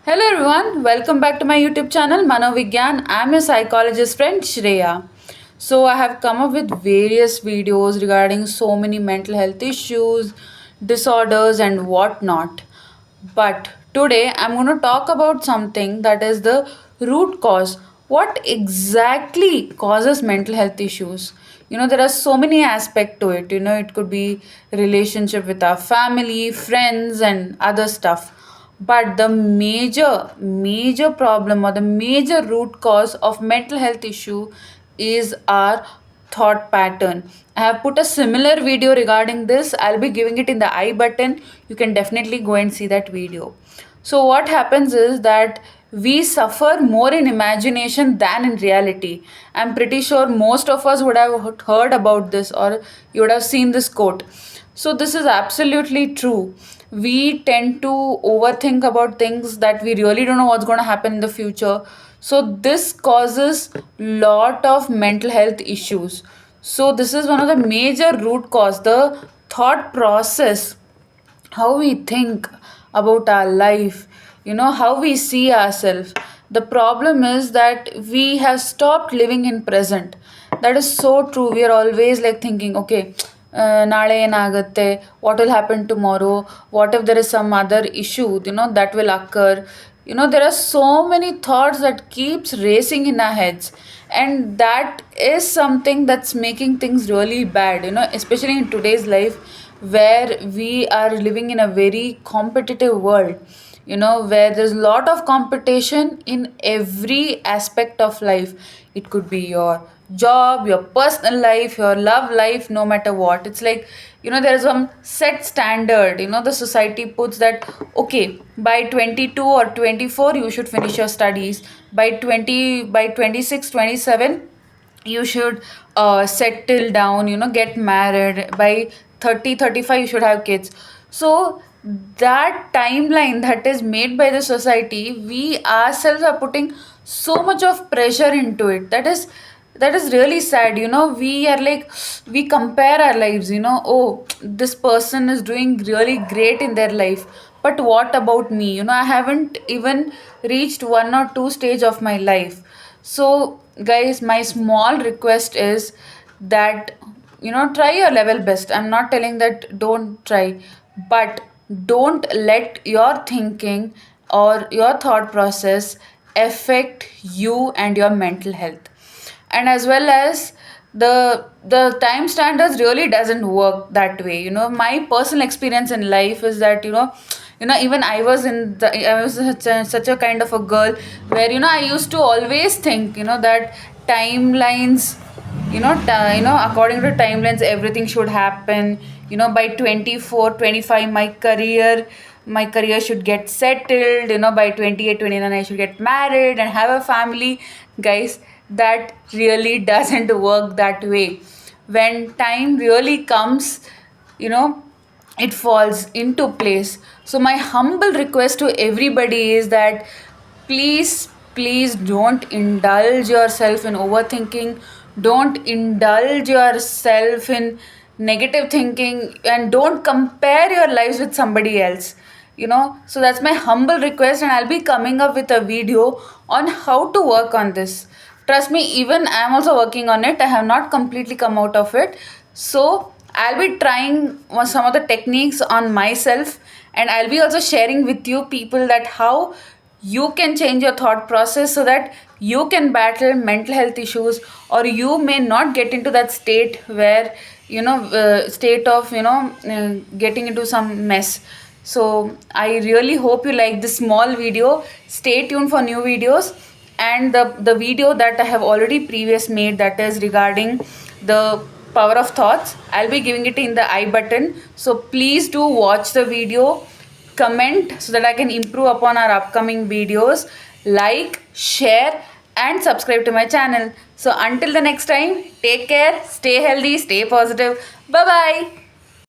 Hello everyone, welcome back to my YouTube channel Manovigyan. I'm your psychologist friend Shreya. So I have come up with various videos regarding so many mental health issues, disorders and whatnot. But today I'm going to talk about something that is the root cause. What exactly causes mental health issues? There are so many aspects to it. It could be relationship with our family, friends and other stuff, but the major problem or the major root cause of mental health issue is our thought pattern. I have put a similar video regarding this. I'll be giving it in the I button. You can definitely go and see that video. So what happens is that we suffer more in imagination than in reality. I'm pretty sure most of us would have heard about this, or you would have seen this quote. So this is absolutely true. We tend to overthink about things that we really don't know what's going to happen in the future. So this causes lot of mental health issues. So this is one of the major root cause, the thought process, how we think about our life, how we see ourselves. The problem is that we have stopped living in present. That is so true. We are always like thinking, okay, ನಾಳೆ ಏನಾಗುತ್ತೆ, what will happen tomorrow, what if there is some other issue that will occur. There are so many thoughts that keeps racing in our heads, and that is something that's making things really bad, especially in today's life, where we are living in a very competitive world, where there's a lot of competition in every aspect of life. It could be your job, your personal life, your love life, no matter what. It's like, there's some set standard, the society puts that, okay, by 22 or 24, you should finish your studies. By 26, 27, you should settle down, get married. By 30, 35, you should have kids. So that timeline that is made by the society, we ourselves are putting so much of pressure into it. That is really sad. We are like, we compare our lives, oh, this person is doing really great in their life, but what about me? I haven't even reached one or two stage of my life. So guys, my small request is that, try your level best. I'm not telling that don't try, but don't let your thinking or your thought process affect you and your mental health. And as well as the time standards really doesn't work that way. My personal experience in life is that, even I was such a kind of a girl where, I used to always think, that timelines, according to timelines, everything should happen. By 24, 25, my career should get settled. By 28, 29, I should get married and have a family. Guys, that really doesn't work that way. When time really comes, you know it falls into place. So my humble request to everybody is that, please don't indulge yourself in overthinking. Don't indulge yourself in negative thinking, and don't compare your lives with somebody else. So that's my humble request, and I'll be coming up with a video on how to work on this. Trust me, even I'm also working on it. I have not completely come out of it. So I'll be trying some of the techniques on myself, and I'll be also sharing with you people that how you can change your thought process so that you can battle mental health issues, or you may not get into that state where, state of, getting into some mess. So I really hope you like this small video. Stay tuned for new videos, and the video that I have already previous made, that is regarding the power of thoughts, I'll be giving it in the I button. So please do watch the video, comment so that I can improve upon our upcoming videos, like, share and subscribe to my channel. So until the next time, take care, stay healthy, stay positive. Bye bye.